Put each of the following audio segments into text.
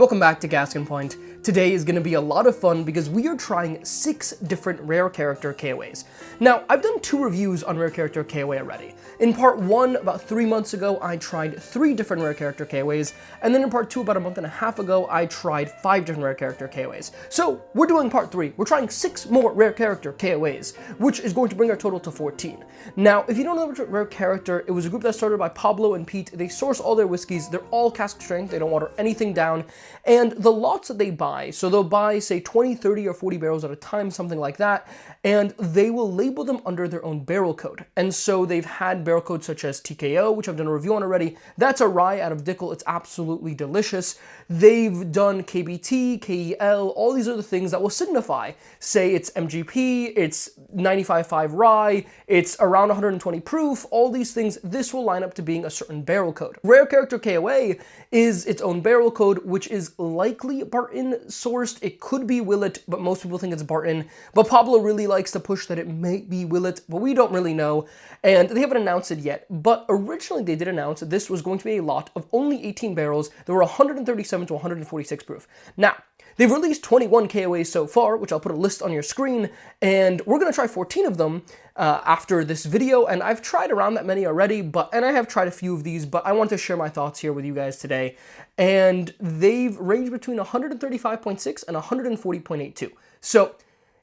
Welcome back to Gaskin Point. Today is going to be a lot of fun because we are trying 6 different Rare Character KOAs. Now, I've done 2 reviews on Rare Character KOA already. In part 1, about 3 months ago, I tried 3 different Rare Character KOAs, and then in part 2, about a month and a half ago, I tried 5 different Rare Character KOAs. So, we're doing part 3. We're trying 6 more Rare Character KOAs, which is going to bring our total to 14. Now, if you don't know which Rare Character, it was a group that started by Pablo and Pete. They source all their whiskeys. They're all cask strength. They don't water anything down. And the lots that they buy, so they'll buy, say, 20, 30, or 40 barrels at a time, something like that, and they will label them under their own barrel code. And so they've had barrel codes such as TKO, which I've done a review on already. That's a rye out of Mythical. It's absolutely delicious. They've done KBT, KEL, all these other things that will signify, say it's MGP, it's 95.5 rye, it's around 120 proof, all these things. This will line up to being a certain barrel code. Rare Character KOA is its own barrel code, which is likely Barton sourced. It could be Willet, but most people think it's Barton. But Pablo really likes to push that it may be Willet, but we don't really know. And they haven't announced it yet. But originally they did announce that this was going to be a lot of only 18 barrels. There were 137 to 146 proof. Now, they've released 21 KOAs so far, which I'll put a list on your screen, and we're going to try 14 of them after this video, and I've tried around that many already, and I have tried a few of these, but I want to share my thoughts here with you guys today, and they've ranged between 135.6 and 140.82. So,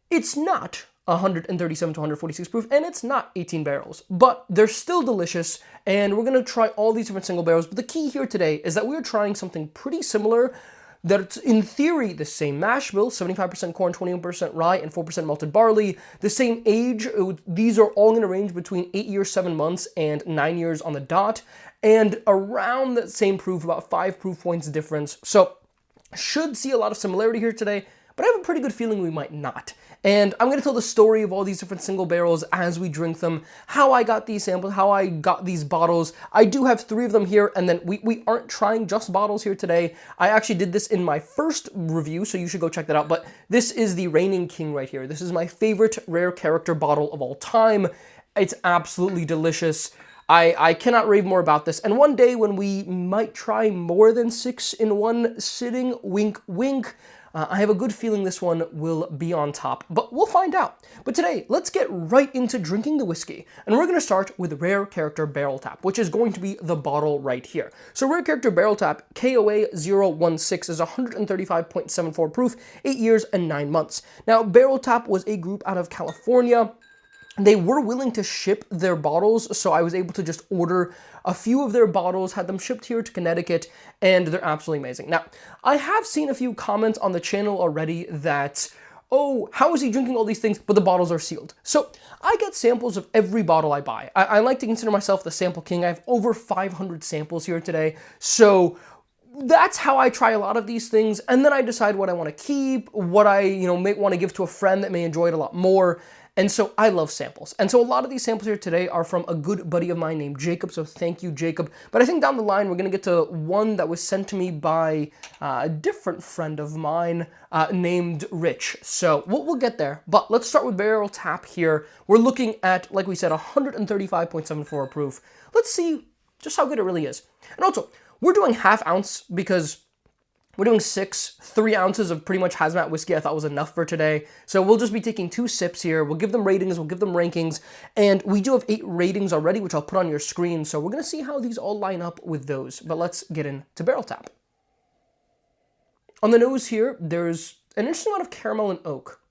it's not 137 to 146 proof, and it's not 18 barrels, but they're still delicious, and we're going to try all these different single barrels. But the key here today is that we're trying something pretty similar that's in theory the same mash bill, 75% corn, 21% rye, and 4% malted barley. The same age, these are all going to range between 8 years, 7 months, and 9 years on the dot, and around that same proof, about 5 proof points difference. So, should see a lot of similarity here today, but I have a pretty good feeling we might not. And I'm going to tell the story of all these different single barrels as we drink them, how I got these samples, how I got these bottles. I do have 3 of them here, and then we aren't trying just bottles here today. I actually did this in my first review, so you should go check that out. But this is the Reigning King right here. This is my favorite Rare Character bottle of all time. It's absolutely delicious. I cannot rave more about this. And one day when we might try more than 6 in one sitting, wink, wink, I have a good feeling this one will be on top, but we'll find out. But today, let's get right into drinking the whiskey, and we're going to start with Rare Character Barrel Tap, which is going to be the bottle right here. So Rare Character Barrel Tap KOA 016 is 135.74 proof, 8 years and 9 months. Now, Barrel Tap was a group out of California. They were willing to ship their bottles, so I was able to just order a few of their bottles, had them shipped here to Connecticut, and they're absolutely amazing. Now, I have seen a few comments on the channel already that, oh, how is he drinking all these things, but the bottles are sealed? So, I get samples of every bottle I buy. I like to consider myself the sample king. I have over 500 samples here today, so that's how I try a lot of these things, and then I decide what I want to keep, what I, may want to give to a friend that may enjoy it a lot more. And so I love samples. And so a lot of these samples here today are from a good buddy of mine named Jacob, so thank you, Jacob. But I think down the line, we're going to get to one that was sent to me by a different friend of mine named Rich. So we'll get there. But let's start with Barrel Tap here. We're looking at, like we said, 135.74 proof. Let's see just how good it really is. And also, we're doing half ounce because we're doing 3 ounces of pretty much hazmat whiskey I thought was enough for today. So we'll just be taking 2 sips here. We'll give them ratings, we'll give them rankings. And we do have 8 ratings already, which I'll put on your screen. So we're going to see how these all line up with those. But let's get into Barrel Tap. On the nose here, there's an interesting amount of caramel and oak.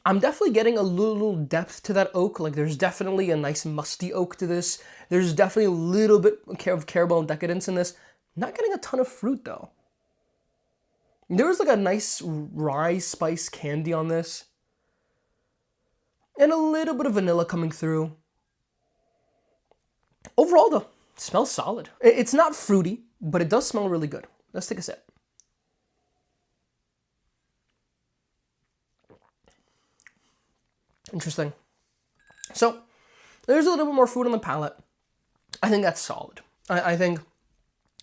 I'm definitely getting a little depth to that oak. Like, there's definitely a nice musty oak to this. There's definitely a little bit of caramel and decadence in this. Not getting a ton of fruit, though. There's like a nice rye spice candy on this. And a little bit of vanilla coming through. Overall, though, it smells solid. It's not fruity, but it does smell really good. Let's take a sip. Interesting. So, there's a little bit more fruit on the palate. I think that's solid. I think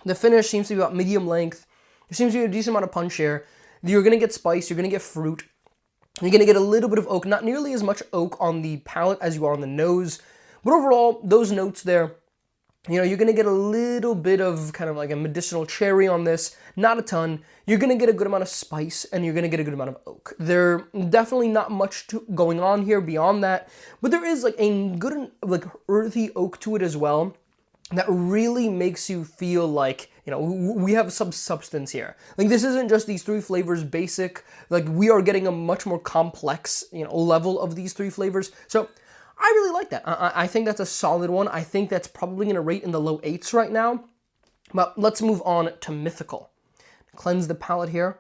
the finish seems to be about medium length. There seems to be a decent amount of punch here. You're going to get spice. You're going to get fruit. You're going to get a little bit of oak. Not nearly as much oak on the palate as you are on the nose. But overall, those notes there You know, you're gonna get a little bit of kind of like a medicinal cherry on this, not a ton. You're gonna get a good amount of spice, and you're gonna get a good amount of oak. There definitely not much going on here beyond that, but there is like a good like earthy oak to it as well that really makes you feel like, you know, we have some substance here. Like, this isn't just these three flavors basic, like we are getting a much more complex, you know, level of these three flavors. So I really like that. I think that's a solid one. I think that's probably going to rate in the low 8s right now. But let's move on to Mythical. Cleanse the palate here.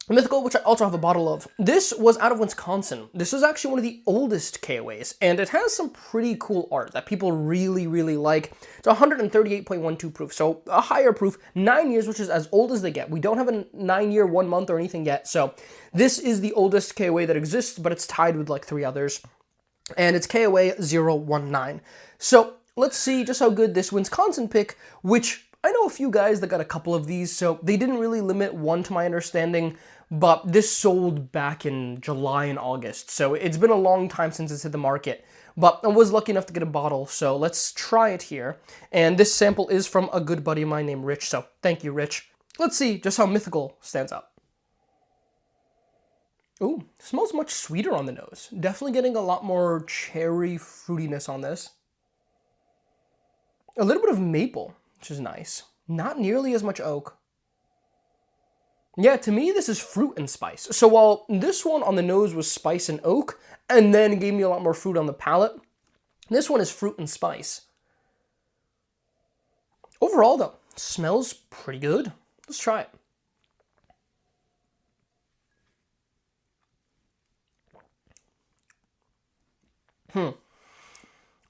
Mythical, which I also have a bottle of. This was out of Wisconsin. This is actually one of the oldest KOAs, and it has some pretty cool art that people really, really like. It's 138.12 proof, so a higher proof, 9 years, which is as old as they get. We don't have a 9-year, 1 month or anything yet, so this is the oldest KOA that exists, but it's tied with like 3 others, and it's KOA 019. So let's see just how good this Wisconsin pick, which I know a few guys that got a couple of these, so they didn't really limit one to my understanding, but this sold back in July and August, so it's been a long time since it's hit the market. But I was lucky enough to get a bottle, so let's try it here. And this sample is from a good buddy of mine named Rich, so thank you, Rich. Let's see just how Mythical stands up. Ooh, smells much sweeter on the nose. Definitely getting a lot more cherry fruitiness on this. A little bit of maple, which is nice. Not nearly as much oak. Yeah, to me, this is fruit and spice. So while this one on the nose was spice and oak, and then gave me a lot more fruit on the palate, this one is fruit and spice. Overall, though, smells pretty good. Let's try it.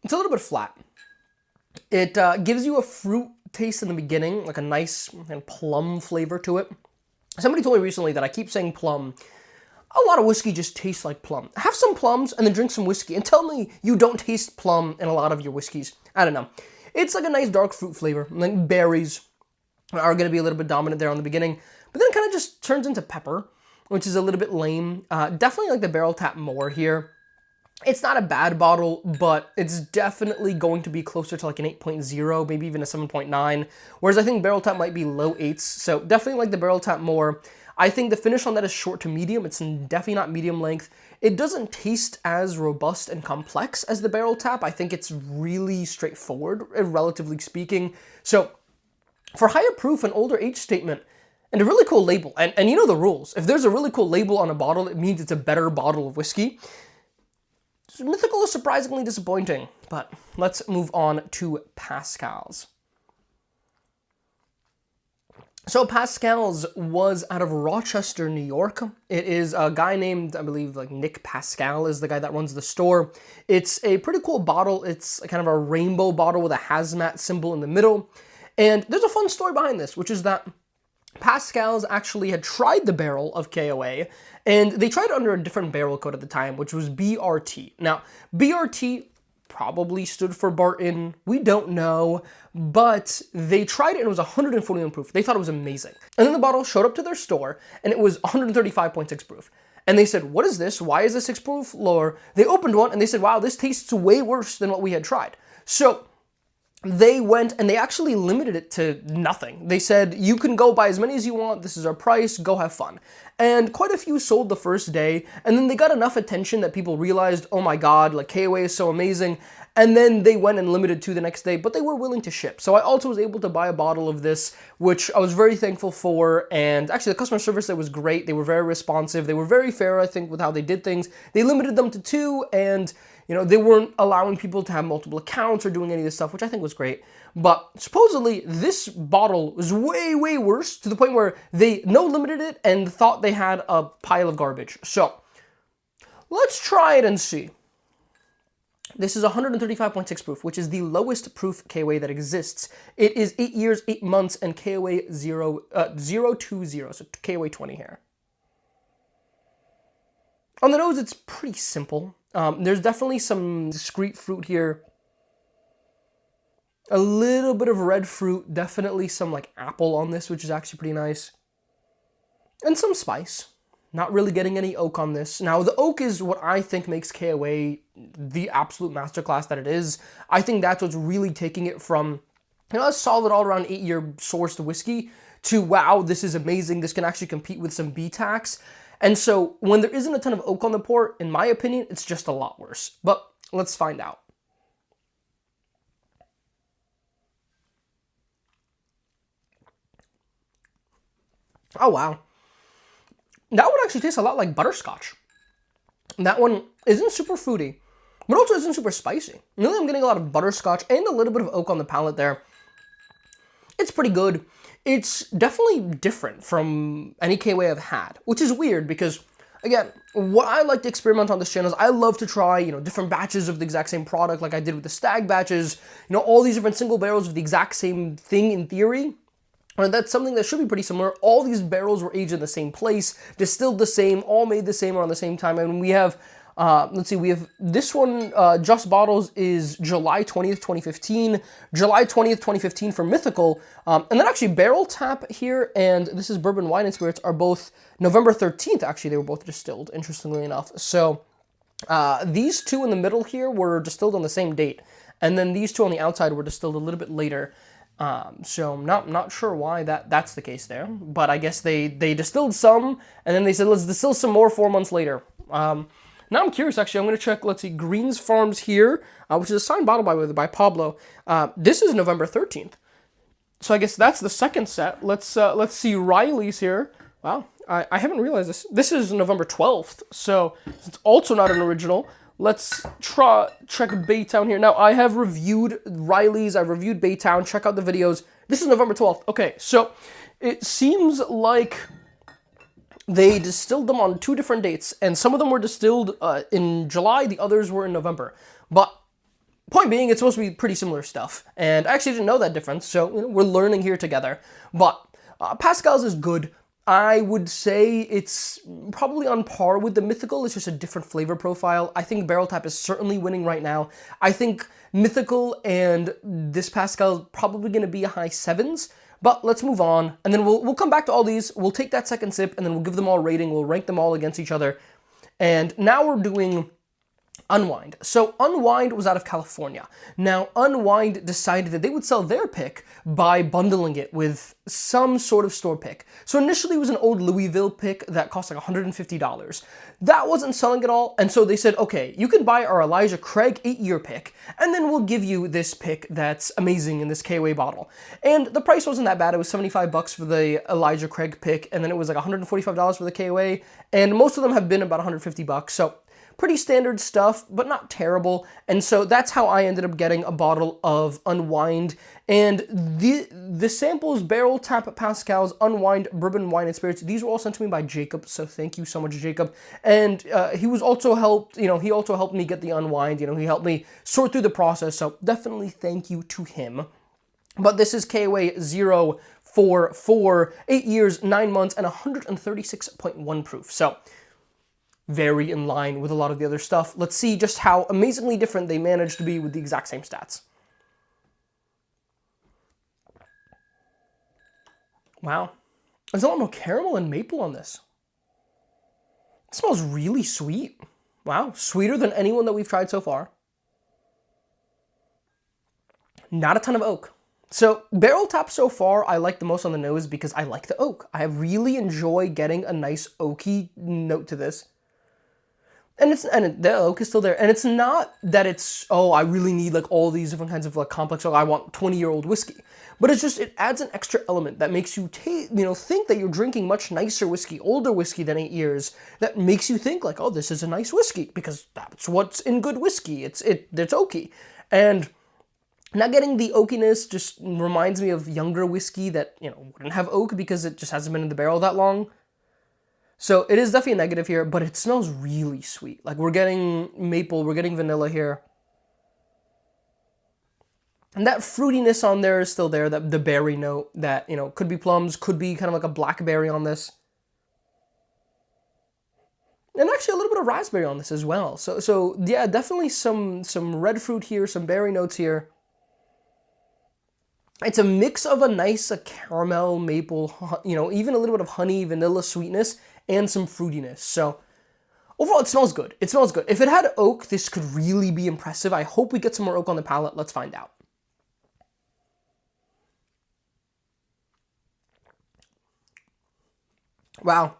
It's a little bit flat. It gives you a fruit taste in the beginning, like a nice and plum flavor to it. Somebody told me recently that I keep saying plum. A lot of whiskey just tastes like plum. Have some plums and then drink some whiskey and tell me you don't taste plum in a lot of your whiskeys. I don't know. It's like a nice dark fruit flavor. Like berries are going to be a little bit dominant there on the beginning, but then it kind of just turns into pepper, which is a little bit lame. Definitely like the barrel tap more here. It's not a bad bottle, but it's definitely going to be closer to like an 8.0, maybe even a 7.9, whereas I think barrel tap might be low 8s, so definitely like the barrel tap more. I think the finish on that is short to medium. It's definitely not medium length. It doesn't taste as robust and complex as the barrel tap. I think it's really straightforward, relatively speaking. So for higher proof and older age statement, and a really cool label, and you know the rules. If there's a really cool label on a bottle, it means it's a better bottle of whiskey. Mythical is surprisingly disappointing, but let's move on to Pascale's. So Pascale's was out of Rochester, New York. It is a guy named, I believe, like Nick Pascale is the guy that runs the store. It's a pretty cool bottle. It's kind of a rainbow bottle with a hazmat symbol in the middle. And there's a fun story behind this, which is that Pascale's actually had tried the barrel of KOA, and they tried it under a different barrel code at the time, which was BRT. Now, BRT probably stood for Barton, we don't know, but they tried it and it was 141 proof. They thought it was amazing. And then the bottle showed up to their store, and it was 135.6 proof. And they said, what is this? Why is this 6 proof lower? They opened one, and they said, wow, this tastes way worse than what we had tried. So they went and they actually limited it to nothing. They said, you can go buy as many as you want, this is our price, go have fun. And quite a few sold the first day, and then they got enough attention that people realized, oh my god, like KOA is so amazing, and then they went and limited to the next day, but they were willing to ship. So I also was able to buy a bottle of this, which I was very thankful for, and actually the customer service there was great. They were very responsive, they were very fair, I think, with how they did things. They limited them to 2, and you know, they weren't allowing people to have multiple accounts or doing any of this stuff, which I think was great. But supposedly, this bottle was way, way worse, to the point where they no-limited it and thought they had a pile of garbage. So, let's try it and see. This is 135.6 proof, which is the lowest proof KOA that exists. It is 8 years, 8 months, and KOA 020, so KOA 20 here. On the nose, it's pretty simple. There's definitely some discrete fruit here. A little bit of red fruit, definitely some like apple on this, which is actually pretty nice. And some spice. Not really getting any oak on this. Now, the oak is what I think makes KOA the absolute masterclass that it is. I think that's what's really taking it from, a solid all-around 8-year sourced whiskey to, wow, this is amazing. This can actually compete with some BTACs. And so when there isn't a ton of oak on the port, in my opinion, it's just a lot worse. But let's find out. Oh, wow. That one actually tastes a lot like butterscotch. That one isn't super fruity, but also isn't super spicy. Really, I'm getting a lot of butterscotch and a little bit of oak on the palate there. It's pretty good. It's definitely different from any KOA I've had, which is weird because, again, what I like to experiment on this channel is I love to try, different batches of the exact same product like I did with the stag batches, all these different single barrels of the exact same thing in theory. And that's something that should be pretty similar. All these barrels were aged in the same place, distilled the same, all made the same around the same time. And we have, we have this one, Just Bottles is July 20th, 2015, July 20th, 2015 for Mythical. And then actually Barrel Tap here, and this is Bourbon Wine Spirits, are both November 13th, actually. They were both distilled, interestingly enough. So these two in the middle here were distilled on the same date. And then these two on the outside were distilled a little bit later. So I'm not sure why that's the case there, but I guess they distilled some, and then they said, let's distill some more 4 months later. Now I'm curious, actually, I'm going to check, let's see, Greens Farms here, which is a signed bottle by Pablo. This is November 13th. So I guess that's the second set. Let's see Riley's here. Wow, I haven't realized this. This is November 12th, so it's also not an original. Let's check Baytown here. Now, I have reviewed Riley's, I've reviewed Baytown, check out the videos. This is November 12th. Okay, so it seems like they distilled them on 2 different dates, and some of them were distilled in July, the others were in November. But point being, it's supposed to be pretty similar stuff, and I actually didn't know that difference, so we're learning here together. But Pascale's is good. I would say it's probably on par with the Mythical. It's just a different flavor profile. I think Barrel Tap is certainly winning right now. I think Mythical and this Pascale is probably going to be a high 7s. But let's move on, and then we'll come back to all these. We'll take that second sip, and then we'll give them all a rating. We'll rank them all against each other. And now we're doing Unwind. So Unwind was out of California. Now Unwind decided that they would sell their pick by bundling it with some sort of store pick. So initially it was an old Louisville pick that cost like $150. That wasn't selling at all, and so they said, okay, you can buy our Elijah Craig 8-year pick, and then we'll give you this pick that's amazing in this KOA bottle. And the price wasn't that bad. It was $75 for the Elijah Craig pick, and then it was like $145 for the KOA, and most of them have been about $150. So pretty standard stuff, but not terrible. And so that's how I ended up getting a bottle of Unwind. And the samples, Barrel Tap, Pascale's, Unwind, Bourbon Wine and Spirits, these were all sent to me by Jacob. So thank you so much, Jacob. And he was also helped, he also helped me get the Unwind. He helped me sort through the process. So definitely thank you to him. But this is KOA 044, 8 years, 9 months, and 136.1 proof. So very in line with a lot of the other stuff. Let's see just how amazingly different they managed to be with the exact same stats. Wow. There's a lot more caramel and maple on this. It smells really sweet. Wow, sweeter than any one that we've tried so far. Not a ton of oak. So Barrel Tap so far I like the most on the nose because I like the oak. I really enjoy getting a nice oaky note to this. And the oak is still there. And it's not that it's, oh, I really need like all these different kinds of like complex, oh, I want 20-year-old whiskey. But it's just, it adds an extra element that makes you think that you're drinking much nicer whiskey, older whiskey than 8 years. That makes you think like, oh, this is a nice whiskey because that's what's in good whiskey. It's oaky. And not getting the oakiness just reminds me of younger whiskey that, wouldn't have oak because it just hasn't been in the barrel that long. So it is definitely a negative here, but it smells really sweet. Like we're getting maple, we're getting vanilla here. And that fruitiness on there is still there, that the berry note that, could be plums, could be kind of like a blackberry on this. And actually a little bit of raspberry on this as well. So yeah, definitely some red fruit here, some berry notes here. It's a mix of a nice caramel, maple, even a little bit of honey, vanilla sweetness, and some fruitiness. So overall, it smells good. It smells good. If it had oak, this could really be impressive. I hope we get some more oak on the palate. Let's find out. Wow.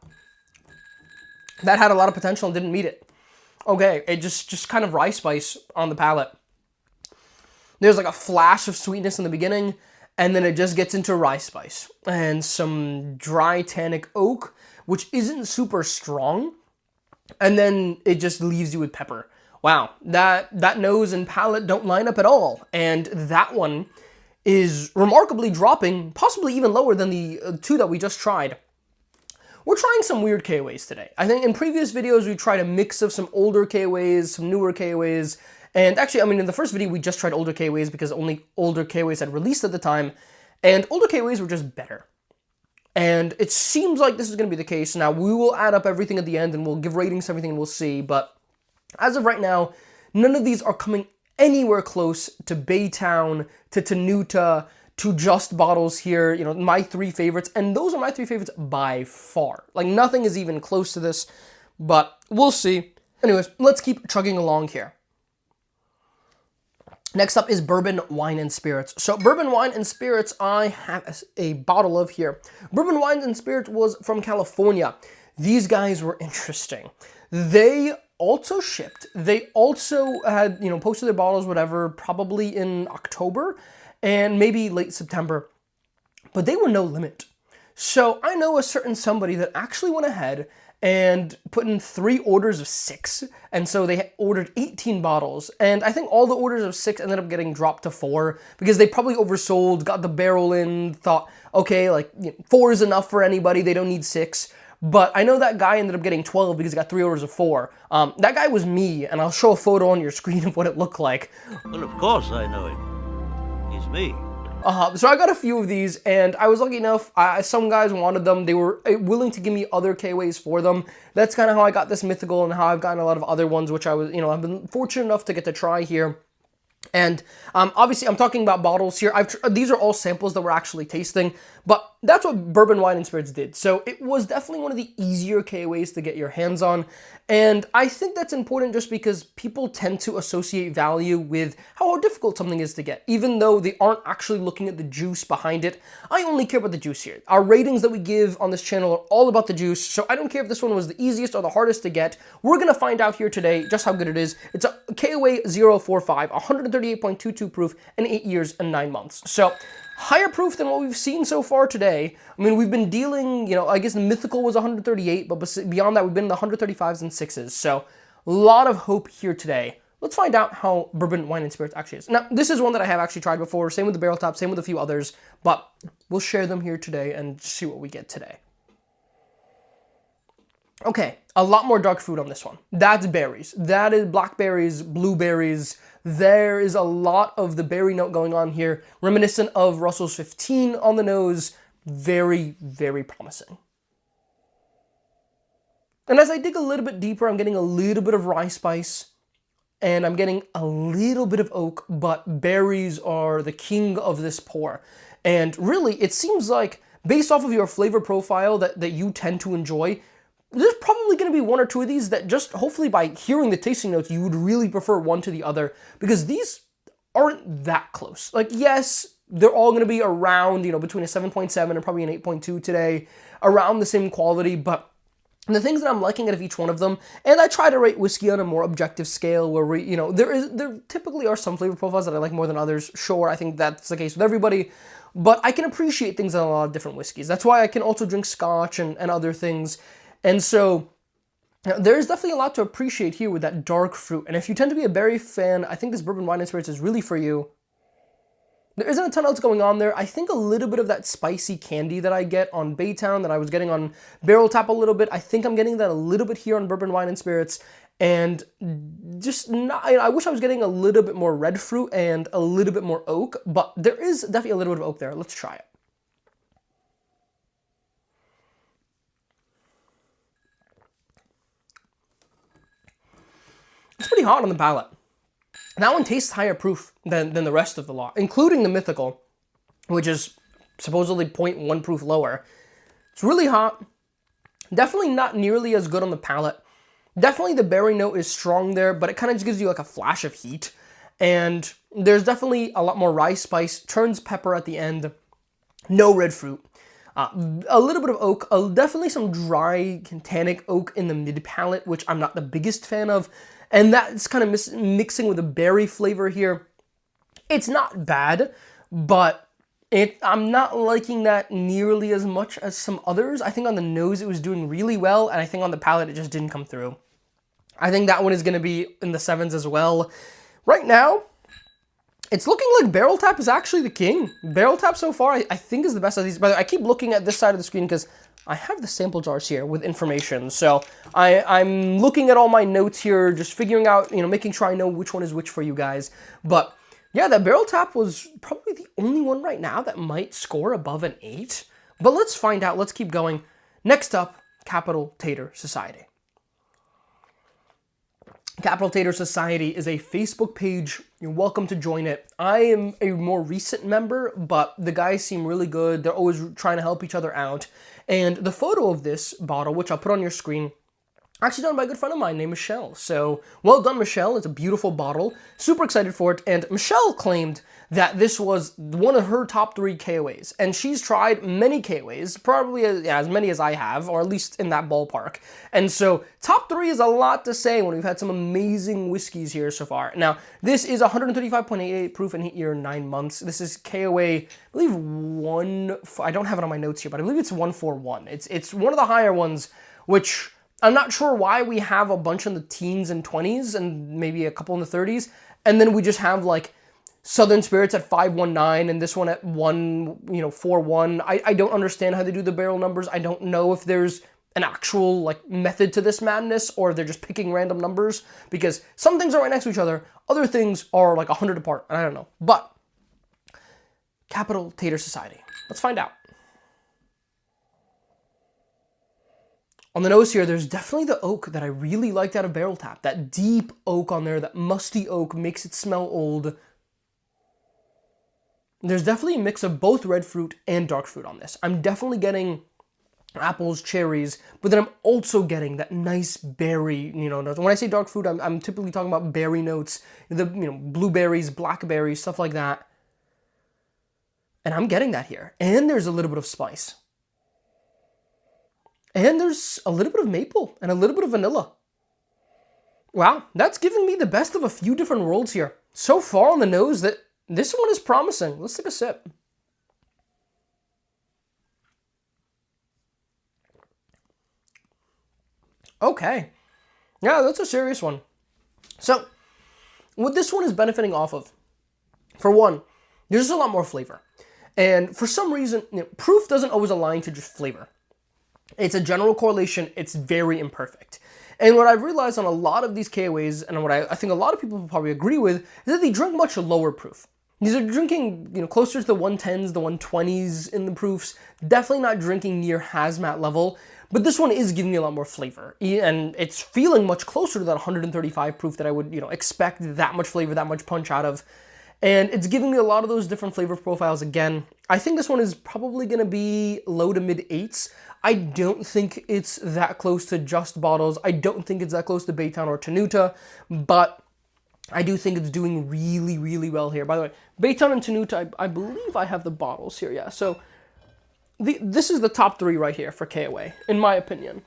That had a lot of potential and didn't meet it. Okay, it just kind of rye spice on the palate. There's like a flash of sweetness in the beginning, and then it just gets into rye spice and some dry tannic oak, which isn't super strong, and then it just leaves you with pepper. Wow, that nose and palate don't line up at all, and that one is remarkably dropping, possibly even lower than the two that we just tried. We're trying some weird KOAs today. I think in previous videos we tried a mix of some older KOAs, some newer KOAs, and actually, I mean, in the first video we just tried older KOAs because only older KOAs had released at the time, and older KOAs were just better. And it seems like this is going to be the case. Now, we will add up everything at the end and we'll give ratings to everything and we'll see, but as of right now, none of these are coming anywhere close to Baytown, to Tenuta, to Just Bottles here, my three favorites, and those are my three favorites by far. Like, nothing is even close to this, but we'll see. Anyways, let's keep chugging along here. Next up is Bourbon Wine and Spirits. So Bourbon Wine and Spirits, I have a bottle of here. Bourbon Wine and Spirits was from California. These guys were interesting. They also shipped. They also had, posted their bottles, whatever, probably in October and maybe late September, but they were no limit. So I know a certain somebody that actually went ahead and put in 3 orders of 6, and so they ordered 18 bottles, and I think all the orders of 6 ended up getting dropped to 4, because they probably oversold, got the barrel in, thought, okay, 4 is enough for anybody, they don't need 6, but I know that guy ended up getting 12 because he got 3 orders of 4. That guy was me, and I'll show a photo on your screen of what it looked like. Well, of course I know him. He's me. So I got a few of these, and I was lucky enough, some guys wanted them. They were willing to give me other KOAs for them. That's kind of how I got this Mythical and how I've gotten a lot of other ones, which I've been fortunate enough to get to try here. And obviously, I'm talking about bottles here. These are all samples that we're actually tasting, but that's what Bourbon Wine and Spirits did. So it was definitely one of the easier KOAs to get your hands on. And I think that's important just because people tend to associate value with how difficult something is to get, even though they aren't actually looking at the juice behind it. I only care about the juice here. Our ratings that we give on this channel are all about the juice, so I don't care if this one was the easiest or the hardest to get. We're going to find out here today just how good it is. It's a KOA 045, 138.22 proof, and 8 years and 9 months. So higher proof than what we've seen so far today. I mean, we've been dealing, I guess the Mythical was 138, but beyond that, we've been in the 135s and 6s. So a lot of hope here today. Let's find out how Bourbon Wine and Spirits actually is. Now, this is one that I have actually tried before. Same with the barrel top, same with a few others, but we'll share them here today and see what we get today. Okay, a lot more dark fruit on this one. That's berries. That is blackberries, blueberries. There is a lot of the berry note going on here, reminiscent of Russell's 15 on the nose. Very, very promising. And as I dig a little bit deeper, I'm getting a little bit of rye spice, and I'm getting a little bit of oak, but berries are the king of this pour. And really, it seems like, based off of your flavor profile that you tend to enjoy, there's probably going to be 1 or 2 of these that just, hopefully by hearing the tasting notes, you would really prefer one to the other, because these aren't that close. Like, yes, they're all going to be around, between a 7.7 and probably an 8.2 today, around the same quality, but the things that I'm liking out of each one of them, and I try to rate whiskey on a more objective scale where there typically are some flavor profiles that I like more than others. Sure, I think that's the case with everybody, but I can appreciate things in a lot of different whiskeys. That's why I can also drink scotch and other things. And so there's definitely a lot to appreciate here with that dark fruit. And if you tend to be a berry fan, I think this Bourbon Wine and Spirits is really for you. There isn't a ton else going on there. I think a little bit of that spicy candy that I get on Baytown that I was getting on Barrel Tap a little bit. I think I'm getting that a little bit here on Bourbon Wine and Spirits. And just not, I wish I was getting a little bit more red fruit and a little bit more oak, but there is definitely a little bit of oak there. Let's try it. It's pretty hot on the palate. That one tastes higher proof than the rest of the lot, including the Mythical. which is supposedly 0.1 proof lower. It's really hot. Definitely not nearly as good on the palate. Definitely the berry note is strong there, but it kind of just gives you like a flash of heat. And there's definitely a lot more rye spice, turns pepper at the end, no red fruit. A little bit of oak, definitely some dry tannic oak in the mid palate, which I'm not the biggest fan of. And that's kind of mixing with a berry flavor here. It's not bad, but I'm not liking that nearly as much as some others. I think on the nose it was doing really well, and I think on the palate it just didn't come through. I think that one is going to be in the 7s as well. Right now, it's looking like Barrel Tap is actually the king. Barrel Tap so far, I think, is the best of these. By the way, I keep looking at this side of the screen because I have the sample jars here with information. So I'm looking at all my notes here, just figuring out, making sure I know which one is which for you guys. But yeah, that Barrel Tap was probably the only one right now that might score above an 8. But let's find out. Let's keep going. Next up, Capitol Tater Society. Capitol Tater Society is a Facebook page. You're welcome to join it. I am a more recent member, but the guys seem really good. They're always trying to help each other out. And the photo of this bottle, which I'll put on your screen, actually done by a good friend of mine named Michelle. So, well done, Michelle. It's a beautiful bottle. Super excited for it. And Michelle claimed that this was one of her top 3 KOAs. And she's tried many KOAs, probably as many as I have, or at least in that ballpark. And so, top 3 is a lot to say when we've had some amazing whiskeys here so far. Now, this is 135.88 proof and heat year 9 months. This is KOA, I believe I don't have it on my notes here, but I believe it's 141. It's one of the higher ones, which I'm not sure why we have a bunch in the teens and 20s and maybe a couple in the 30s. And then we just have like Southern Spirits at 519 and this one at 41. I don't understand how they do the barrel numbers. I don't know if there's an actual like method to this madness or they're just picking random numbers because some things are right next to each other. Other things are like 100 apart. I don't know. But Capitol Tater Society. Let's find out. On the nose here, there's definitely the oak that I really liked out of Barrel Tap. That deep oak on there, that musty oak makes it smell old. There's definitely a mix of both red fruit and dark fruit on this. I'm definitely getting apples, cherries, but then I'm also getting that nice berry, notes. When I say dark fruit, I'm typically talking about berry notes, the, blueberries, blackberries, stuff like that. And I'm getting that here. And there's a little bit of spice. And there's a little bit of maple and a little bit of vanilla. Wow, that's giving me the best of a few different worlds here. So far on the nose that this one is promising. Let's take a sip. Okay. Yeah, that's a serious one. So, what this one is benefiting off of, for one, there's a lot more flavor. And for some reason, proof doesn't always align to just flavor. It's a general correlation. It's very imperfect. And what I've realized on a lot of these KOAs, and what I think a lot of people will probably agree with, is that they drink much lower proof. These are drinking, closer to the 110s, the 120s in the proofs. Definitely not drinking near hazmat level. But this one is giving me a lot more flavor. And it's feeling much closer to that 135 proof that I would, expect that much flavor, that much punch out of. And it's giving me a lot of those different flavor profiles again. I think this one is probably going to be low to mid 8s. I don't think it's that close to Just Bottles. I don't think it's that close to Baytown or Tenuta, but I do think it's doing really, really well here. By the way, Baytown and Tenuta, I believe I have the bottles here, yeah. So this is the top 3 right here for KOA, in my opinion.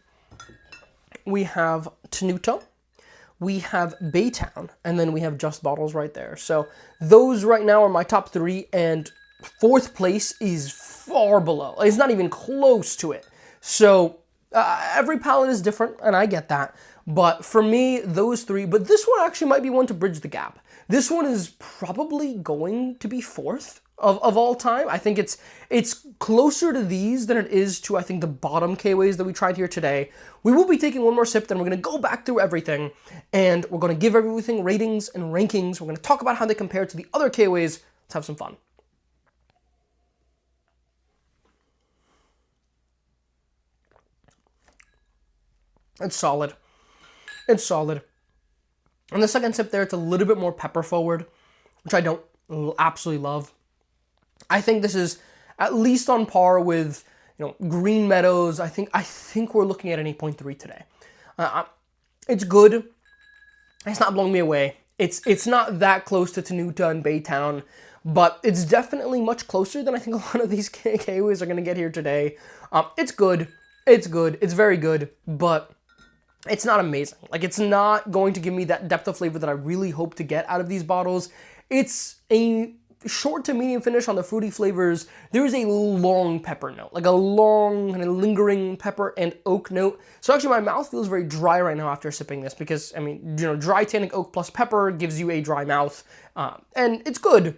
We have Tenuta, we have Baytown, and then we have Just Bottles right there. So those right now are my top 3, and 4th place is far below. It's not even close to it. So every palate is different, and I get that. But for me, those 3, but this one actually might be one to bridge the gap. This one is probably going to be 4th of all time. I think it's closer to these than it is to, I think, the bottom KOAs that we tried here today. We will be taking one more sip, then we're going to go back through everything, and we're going to give everything ratings and rankings. We're going to talk about how they compare to the other KOAs. Let's have some fun. It's solid. It's solid. And the second sip there, it's a little bit more pepper forward, which I don't absolutely love. I think this is at least on par with, Green Meadows. I think we're looking at an 8.3 today. It's good. It's not blowing me away. It's not that close to Tenuta and Baytown, but it's definitely much closer than I think a lot of these KOAs are going to get here today. It's good. It's good. It's very good, but it's not amazing. Like, it's not going to give me that depth of flavor that I really hope to get out of these bottles. It's a short to medium finish on the fruity flavors. There is a long pepper note, like a long kind of lingering pepper and oak note. So actually my mouth feels very dry right now after sipping this because, dry tannic oak plus pepper gives you a dry mouth. And it's good.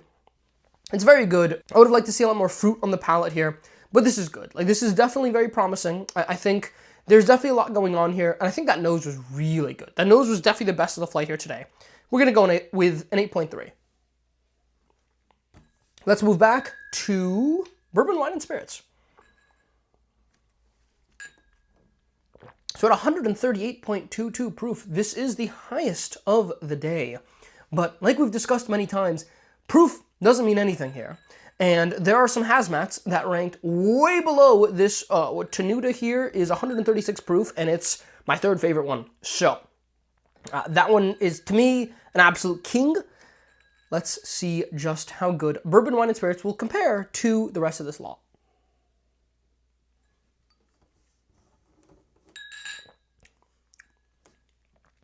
It's very good. I would have liked to see a lot more fruit on the palate here, but this is good. Like, this is definitely very promising. I think there's definitely a lot going on here, and I think that nose was really good. That nose was definitely the best of the flight here today. We're going to go with an 8.3. Let's move back to Bourbon Wine Spirits. So at 138.22 proof, this is the highest of the day. But like we've discussed many times, proof doesn't mean anything here. And there are some hazmats that ranked way below this. Tenuta here is 136 proof, and it's my third favorite one. So that one is, to me, an absolute king. Let's see just how good Bourbon Wine Spirits will compare to the rest of this lot.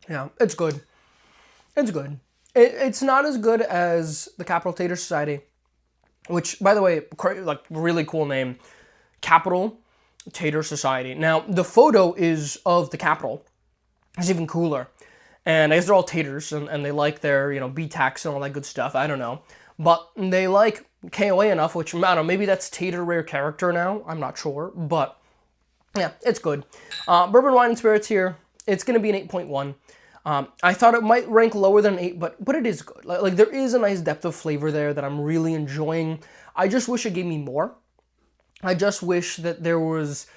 Yeah, it's good. It's good. It's not as good as the Capitol Tater Society, which, by the way, like, really cool name. Capitol Tater Society. Now, the photo is of the Capitol. It's even cooler. And I guess they're all taters, and they like their, BTAX and all that good stuff. I don't know. But they like KOA enough, which, I don't know, maybe that's Tater Rare Character now. I'm not sure. But, yeah, it's good. Bourbon Wine and Spirits here, it's going to be an 8.1. I thought it might rank lower than an 8, but it is good. Like, there is a nice depth of flavor there that I'm really enjoying. I just wish it gave me more. I just wish that there was,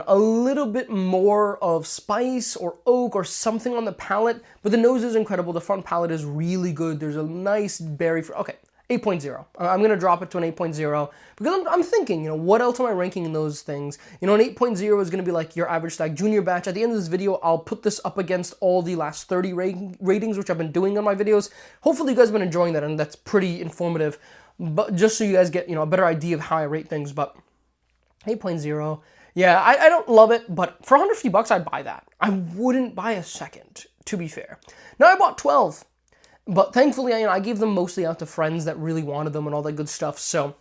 a little bit more of spice or oak or something on the palate, but the nose is incredible. The front palate is really good. There's a nice berry. Okay, 8.0. I'm going to drop it to an 8.0 because I'm thinking, what else am I ranking in those things? An 8.0 is going to be like your average stag junior batch. At the end of this video, I'll put this up against all the last 30 ratings, which I've been doing on my videos. Hopefully you guys have been enjoying that, and that's pretty informative, but just so you guys get, a better idea of how I rate things. But 8.0, yeah, I don't love it, but for 150 bucks, I'd buy that. I wouldn't buy a second, to be fair. Now, I bought 12, but thankfully, I gave them mostly out to friends that really wanted them and all that good stuff, so,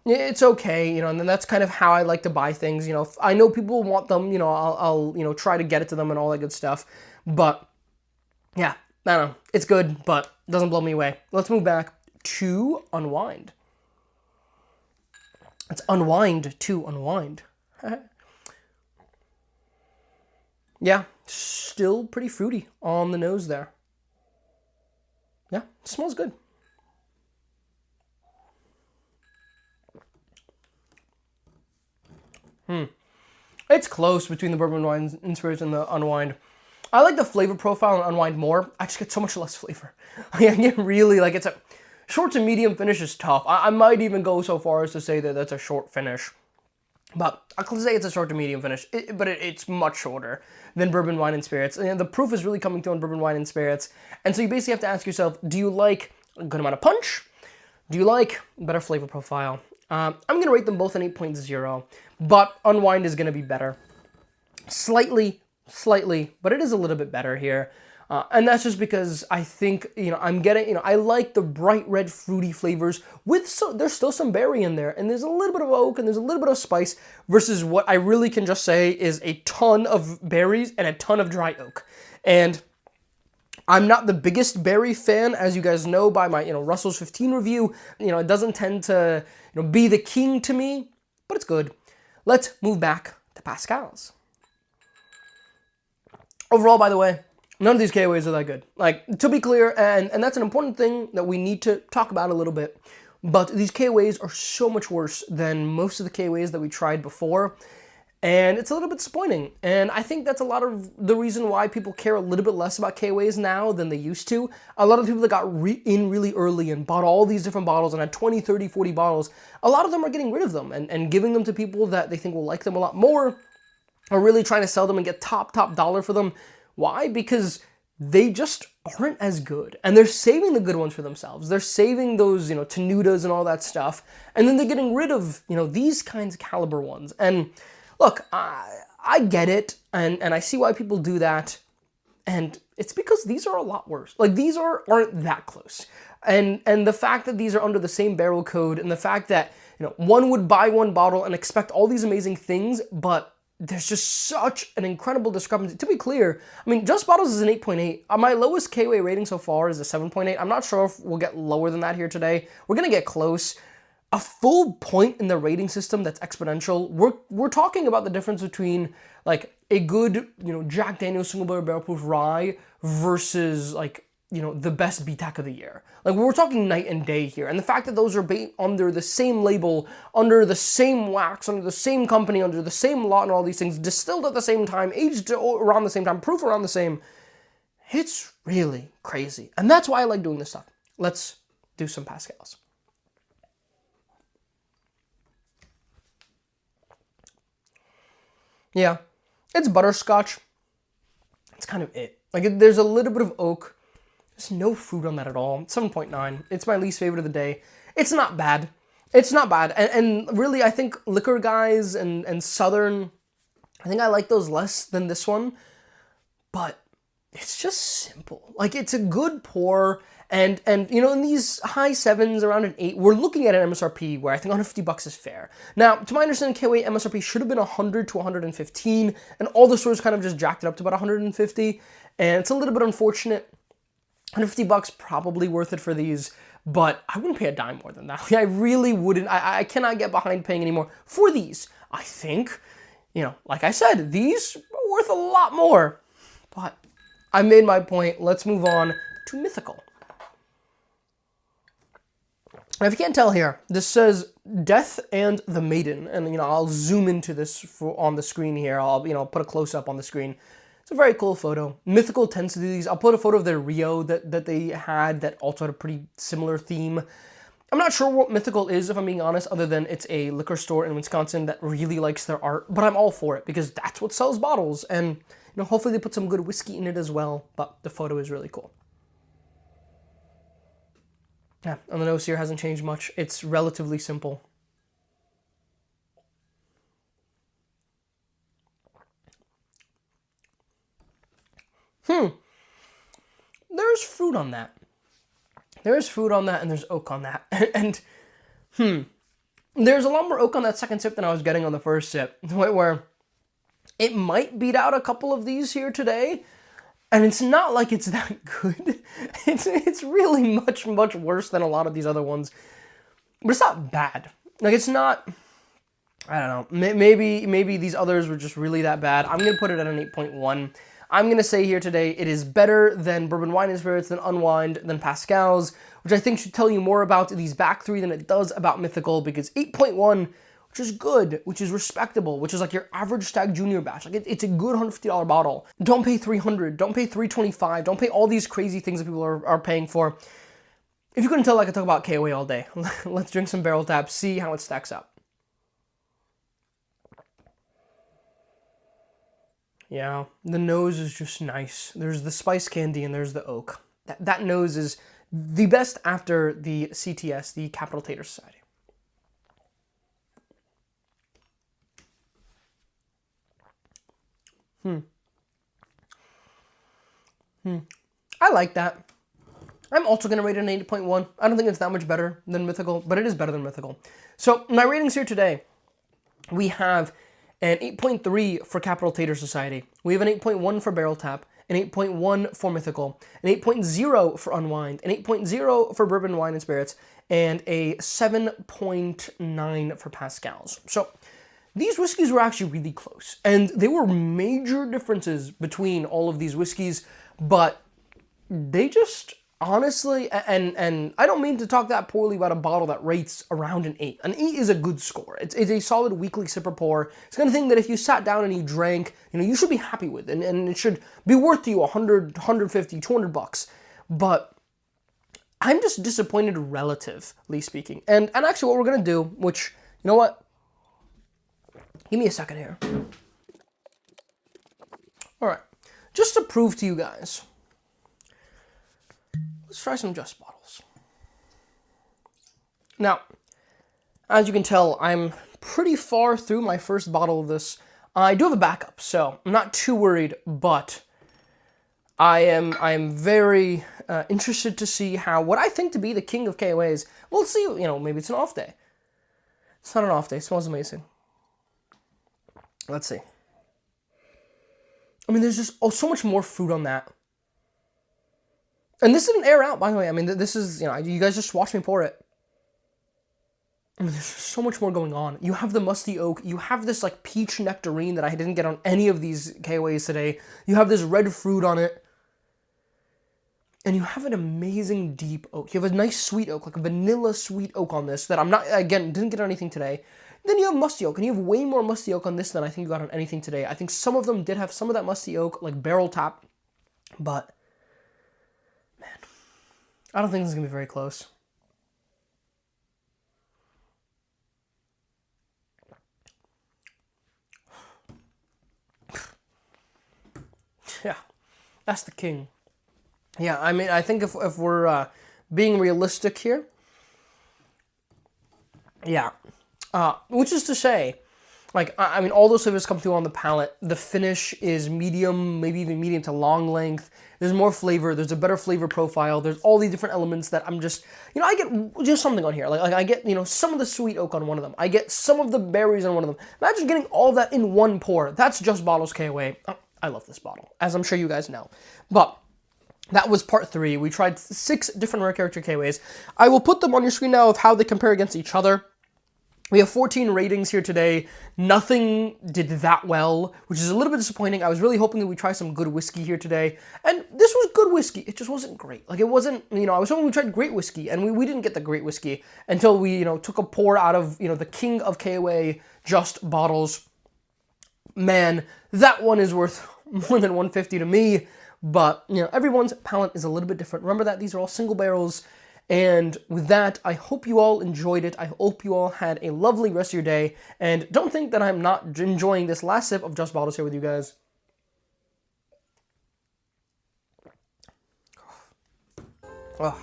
it's okay, and then that's kind of how I like to buy things, if I know people want them, I'll try to get it to them and all that good stuff, but, yeah, I don't know, it's good, but it doesn't blow me away. Let's move back to Unwind. It's Unwind to Unwind. Yeah, still pretty fruity on the nose there. Yeah, it smells good. It's close between the Bourbon Wine and Spirits and the Unwind. I like the flavor profile on Unwind more. I just get so much less flavor. I get really, it's a short to medium finish is tough. I might even go so far as to say that that's a short finish. But I can say it's a short to medium finish, but it's much shorter than Bourbon Wine and Spirits. And the proof is really coming through on Bourbon Wine and Spirits. And so you basically have to ask yourself, do you like a good amount of punch? Do you like a better flavor profile? I'm going to rate them both an 8.0, but Unwind is going to be better. Slightly, but it is a little bit better here. And that's just because I think, I'm getting, I like the bright red fruity flavors with, there's still some berry in there, and there's a little bit of oak, and there's a little bit of spice, versus what I really can just say is a ton of berries and a ton of dry oak. And I'm not the biggest berry fan, as you guys know by my, Russell's 15 review. It doesn't tend to, be the king to me, but it's good. Let's move back to Pascale's. Overall, by the way, none of these KOAs are that good. To be clear, and that's an important thing that we need to talk about a little bit, but these KOAs are so much worse than most of the KOAs that we tried before. And it's a little bit disappointing. And I think that's a lot of the reason why people care a little bit less about KOAs now than they used to. A lot of the people that got in really early and bought all these different bottles and had 20, 30, 40 bottles, a lot of them are getting rid of them and giving them to people that they think will like them a lot more, or really trying to sell them and get top dollar for them. Why? Because they just aren't as good. And they're saving the good ones for themselves. They're saving those, Tenutas and all that stuff. And then they're getting rid of, these kinds of caliber ones. And look, I get it, and I see why people do that, and it's because these are a lot worse. Like, these aren't that close. And the fact that these are under the same barrel code, and the fact that, one would buy one bottle and expect all these amazing things, but there's just such an incredible discrepancy. To be clear, I mean, Just Bottles is an 8.8. My lowest KOA rating so far is a 7.8. I'm not sure if we'll get lower than that here today. We're gonna get close. A full point in the rating system that's exponential. We're talking about the difference between like a good, Jack Daniel's single barrel proof rye versus like, the best BTAC of the year. Like, we're talking night and day here. And the fact that those are under the same label, under the same wax, under the same company, under the same lot and all these things, distilled at the same time, aged around the same time, proof around the same, it's really crazy. And that's why I like doing this stuff. Let's do some Pascales. Yeah, it's butterscotch. It's kind of it. Like, there's a little bit of oak. There's no fruit on that at all. 7.9. It's my least favorite of the day. It's not bad. It's not bad. And really, I think liquor guys and Southern, I think I like those less than this one. But it's just simple. Like, it's a good pour. And in these high 7s, around an 8, we're looking at an MSRP where I think $150 is fair. Now, to my understanding, KOA MSRP should have been 100 to 115, and all the stores kind of just jacked it up to about 150, and it's a little bit unfortunate. $150 probably worth it for these, but I wouldn't pay a dime more than that. I really wouldn't. I cannot get behind paying anymore for these. I think, like I said, these are worth a lot more, but I made my point. Let's move on to Mythical. Now, if you can't tell here, this says Death and the Maiden, and I'll zoom into this on the screen here. I'll put a close-up on the screen. It's a very cool photo. Mythical tends to do these. I'll put a photo of their Rio that they had that also had a pretty similar theme. I'm not sure what Mythical is, if I'm being honest, other than it's a liquor store in Wisconsin that really likes their art, but I'm all for it because that's what sells bottles, and hopefully they put some good whiskey in it as well, but the photo is really cool. Yeah, on the nose here hasn't changed much. It's relatively simple. There's fruit on that. There's fruit on that, and there's oak on that. and there's a lot more oak on that second sip than I was getting on the first sip, where it might beat out a couple of these here today, and it's not like it's that good. It's really much worse than a lot of these other ones, but it's not bad. Like, it's not, I don't know, maybe these others were just really that bad. I'm going to put it at an 8.1. I'm going to say here today it is better than Bourbon Wine Spirits, than Unwind, than Pascale's, which I think should tell you more about these back three than it does about Mythical, because 8.1, which is good, which is respectable, which is like your average Stag Junior batch. Like, it's a good $150 bottle. Don't pay $300, don't pay $325, don't pay all these crazy things that people are paying for. If you couldn't tell, I could talk about KOA all day. Let's drink some barrel tap, see how it stacks up. Yeah, the nose is just nice. There's the spice candy and there's the oak. That nose is the best after the CTS, the Capitol Tater Society. I like that. I'm also going to rate it an 8.1. I don't think it's that much better than Mythical, but it is better than Mythical. So my ratings here today, we have an 8.3 for Capitol Tater Society. We have an 8.1 for Barrel Tap, an 8.1 for Mythical, an 8.0 for Unwind, an 8.0 for Bourbon Wine Spirits, and a 7.9 for Pascale's. So these whiskeys were actually really close, and there were major differences between all of these whiskeys, but they just honestly, and I don't mean to talk that poorly about a bottle that rates around an 8. An 8 is a good score. It's a solid weekly sip or pour. It's the kind of thing that if you sat down and you drank, you should be happy with, and it should be worth you 100, 150, 200 bucks. But I'm just disappointed relatively speaking. And actually what we're going to do, which, you know what? Give me a second here. All right. Just to prove to you guys, let's try some Just bottles. Now, as you can tell, I'm pretty far through my first bottle of this. I do have a backup, so I'm not too worried, but I am very interested to see how what I think to be the king of KOAs. We'll see, maybe it's an off day. It's not an off day. It smells amazing. Let's see. I mean, there's just so much more fruit on that. And this didn't air out, by the way. I mean, this is, you guys just watch me pour it. I mean, there's just so much more going on. You have the musty oak. You have this, like, peach nectarine that I didn't get on any of these KOAs today. You have this red fruit on it. And you have an amazing deep oak. You have a nice sweet oak, like a vanilla sweet oak on this that I'm not, again, didn't get on anything today. Then you have musty oak, and you have way more musty oak on this than I think you got on anything today. I think some of them did have some of that musty oak, like barrel top, but, man, I don't think this is going to be very close. Yeah, that's the king. Yeah, I mean, I think if we're being realistic here, yeah. Which is to say, like, I mean, all those flavors come through on the palate. The finish is medium, maybe even medium to long length. There's more flavor. There's a better flavor profile. There's all these different elements that I'm just, I get just something on here. Like I get, some of the sweet oak on one of them. I get some of the berries on one of them. Imagine getting all that in one pour. That's Just Bottles KOA. I love this bottle, as I'm sure you guys know. But that was part 3. We tried 6 different Rare Character KOAs. I will put them on your screen now of how they compare against each other. We have 14 ratings here today. Nothing did that well, which is a little bit disappointing. I was really hoping that we try some good whiskey here today. And this was good whiskey. It just wasn't great. Like, it wasn't, I was hoping we tried great whiskey, and we didn't get the great whiskey until we, took a pour out of, the king of KOA Just Bottles. Man, that one is worth more than $150 to me. But, everyone's palate is a little bit different. Remember that these are all single barrels. And with that, I hope you all enjoyed it. I hope you all had a lovely rest of your day. And don't think that I'm not enjoying this last sip of Just Bottles here with you guys. Oh,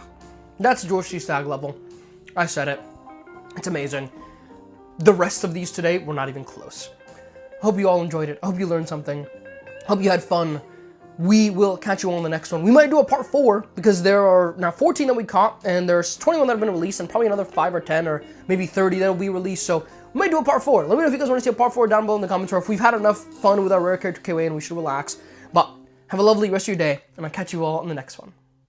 that's George C. Stagg level. I said it. It's amazing. The rest of these today were not even close. Hope you all enjoyed it. I hope you learned something. Hope you had fun. We will catch you all in the next one. We might do a part 4 because there are now 14 that we caught, and there's 21 that have been released, and probably another 5 or 10 or maybe 30 that will be released. So we might do a part 4. Let me know if you guys want to see a part 4 down below in the comments, or if we've had enough fun with our Rare Character KOA and we should relax. But have a lovely rest of your day, and I'll catch you all in the next one.